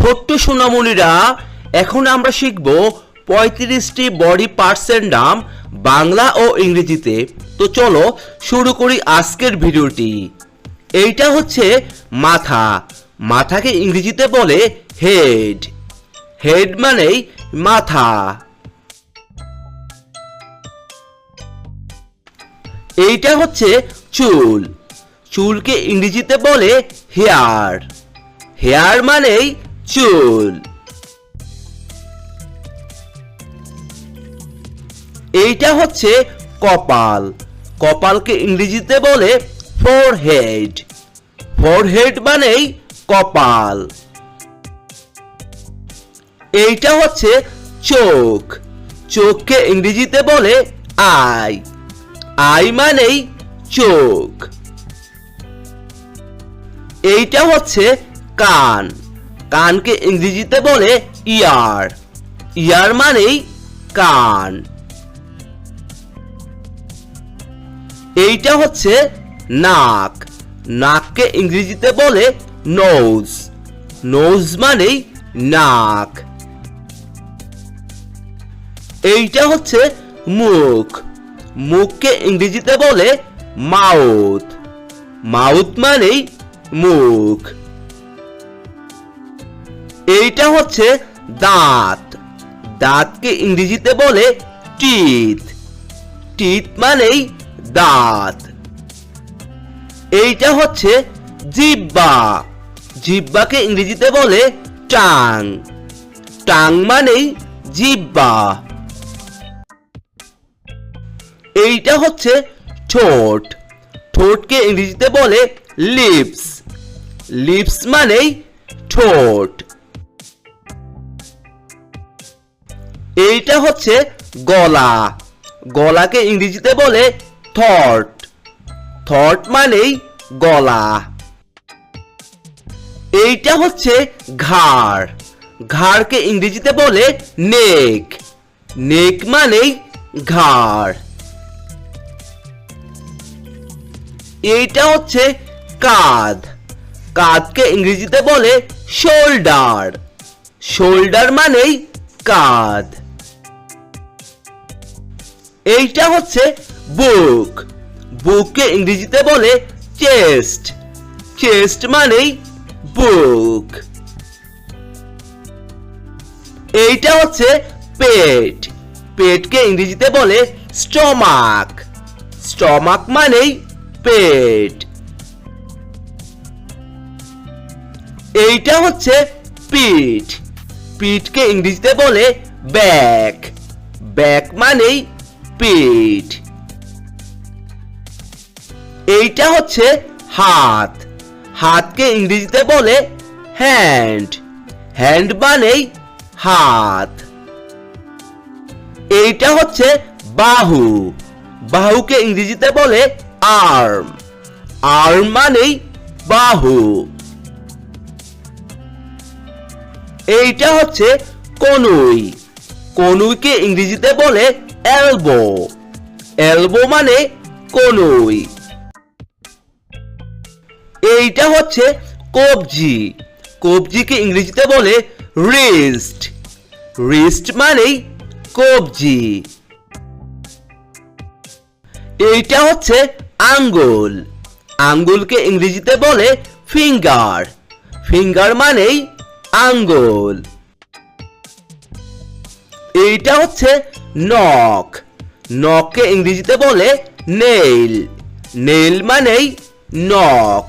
ছোট্ট সোনামণিরা, এখন আমরা শিখব ৩৫টি বডি পার্টসের নাম বাংলা ও ইংরেজিতে। তো চলো শুরু করি আজকের ভিডিওটি। এইটা হচ্ছে মাথা। মাথাকে ইংরেজিতে বলে হেড। হেড মানেই মাথা। এইটা হচ্ছে চুল। চুলকে ইংরেজিতে বলে হেয়ার। হেয়ার মানেই চুল। এইটা হচ্ছে কপাল। কপালকে ইংরেজিতে বলে ফোরহেড। ফোরহেড মানেই কপাল। এইটা হচ্ছে চোখ। চোখকে ইংরেজিতে বলে আই। আই মানেই চোখ। এইটা হচ্ছে কান। কানকে ইংরেজিতে বলে ইয়ার। ইয়ার মানেই কান। এইটা হচ্ছে নাক। নাককে ইংরেজিতে বলে নোজ। নোজ মানেই নাক। এইটা হচ্ছে মুখ। মুখকে ইংরেজিতে বলে মাউথ। মাউথ মানেই মুখ। এইটা হচ্ছে দাঁত। দাঁতকে ইংরেজিতে বলে টিথ। টিথ মানেই দাঁত। এইটা হচ্ছে জিহ্বা। জিহ্বাকে ইংরেজিতে বলে টাং। টাং মানেই জিহ্বা। এইটা হচ্ছে ঠোঁট। ঠোঁটকে ইংরেজিতে বলে লিপস। লিপস মানেই ঠোঁট। এইটা হচ্ছে গলা। গলাকে ইংরেজিতে বলে থ্রট। থ্রট মানেই গলা। এইটা হচ্ছে ঘাড়। ঘাড়কে ইংরেজিতে বলে নেক। নেক মানেই ঘাড়। এইটা হচ্ছে কাঁধ। কাঁধকে ইংরেজিতে বলে শোল্ডার। শোল্ডার মানেই কাঁধ। এইটা হচ্ছে বুক। বুককে ইংরেজিতে বলে চেস্ট। চেস্ট মানেই বুক। এইটা হচ্ছে পেট। পেটকে ইংরেজিতে বলে স্টমাক। স্টমাক মানেই পেট। এইটা হচ্ছে পিঠ। পিঠকে ইংরেজিতে বলে ব্যাক। ব্যাক মানেই পিঠ। এইটা হচ্ছে হাত। হাতকে ইংরেজিতে বলে হ্যান্ড। হ্যান্ড মানেই হাত। এইটা হচ্ছে বাহু। বাহুকে ইংরেজিতে বলে আর্ম। আর্ম মানেই বাহু। এইটা হচ্ছে কনুই। কনুইকে ইংরেজিতে বলে এলবো। এলবো মানে কনুই। এইটা হচ্ছে কবজি। কবজিকে ইংরেজিতে বলে রিস্ট। রিস্ট মানেই কবজি। এইটা হচ্ছে আঙ্গুল। আঙ্গুলকে ইংরেজিতে বলে ফিঙ্গার। ফিঙ্গার মানেই আঙ্গুল। এইটা হচ্ছে নখ। নখকে ইংরেজিতে বলে নেইল। নেইল মানেই নখ।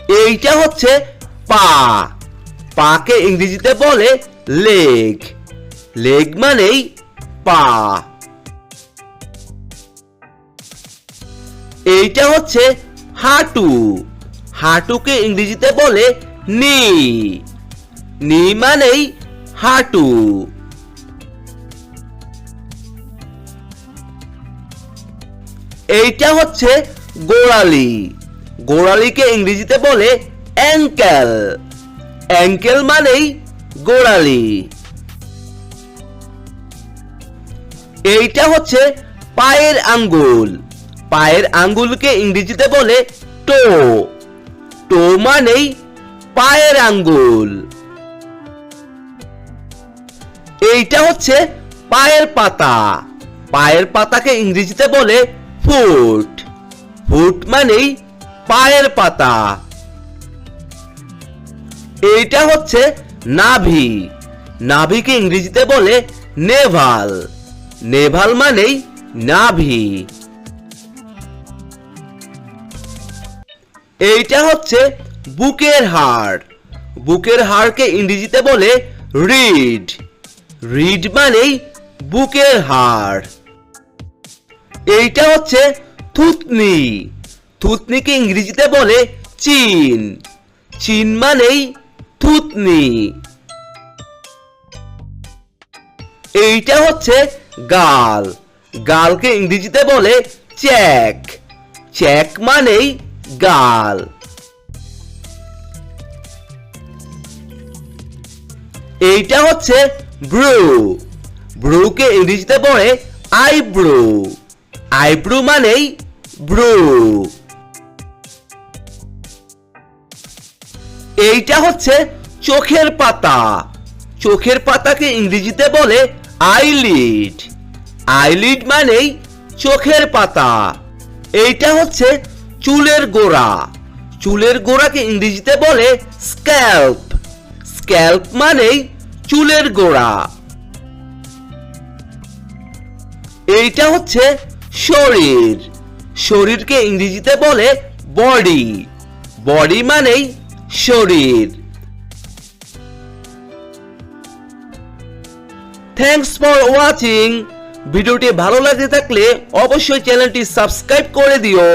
এইটা হচ্ছে পা। পাকে ইংরেজিতে বলে লেগ। লেগ মানেই পা। এইটা হচ্ছে হাঁটু। হাঁটুকে ইংরেজিতে বলে নি। নি মানেই হাঁটু। এইটা হচ্ছে গোড়ালি। গোড়ালিকে ইংরেজিতে বলে অ্যাঙ্কেল। অ্যাঙ্কেল মানেই গোড়ালি। এইটা হচ্ছে পায়ের আঙ্গুল। পায়ের আঙ্গুলকে ইংরেজিতে বলে টো। টো মানেই পায়ের আঙ্গুল। এইটা হচ্ছে পায়ের পাতা। পায়ের পাতাকে ইংরেজিতে বলে ফুট। ফুট মানেই পায়ের পাতা। এইটা হচ্ছে নাভি। নাভিকে ইংরেজিতে বলে নেভাল। নেভাল মানেই নাভি। এইটা হচ্ছে বুকের হাড়। বুকের হাড়কে ইংরেজিতে বলে রিড। রিড মানেই বুকের হাড়। এইটা হচ্ছে থুতনি। থুতনিকে ইংরেজিতে বলে চিন। চিন মানেই থুতনি। এইটা হচ্ছে গাল। গালকে ইংরেজিতে বলে চ্যাক। চ্যাক মানেই গাল। এইটা হচ্ছে ব্রু। ব্রুকে ইংরেজিতে বলে আইব্রো। আইব্রো মানেই ব্রু। এইটা হচ্ছে চোখের পাতা। চোখের পাতাকে ইংরেজিতে বলে আইলিড। আইলিড মানেই চোখের পাতা। এইটা হচ্ছে চুলের গোড়া। চুলের গোড়াকে ইংরেজিতে বলে স্ক্যাল্প। স্ক্যাল্প মানেই চুলের গোড়া। এইটা হচ্ছে শরীর। শরীরকে ইংরেজিতে বলে বডি। বডি মানেই শরীর। Thanks for watching. ভিডিওটি ভালো লাগে থাকলে অবশ্যই চ্যানেলটি সাবস্ক্রাইব করে দিও।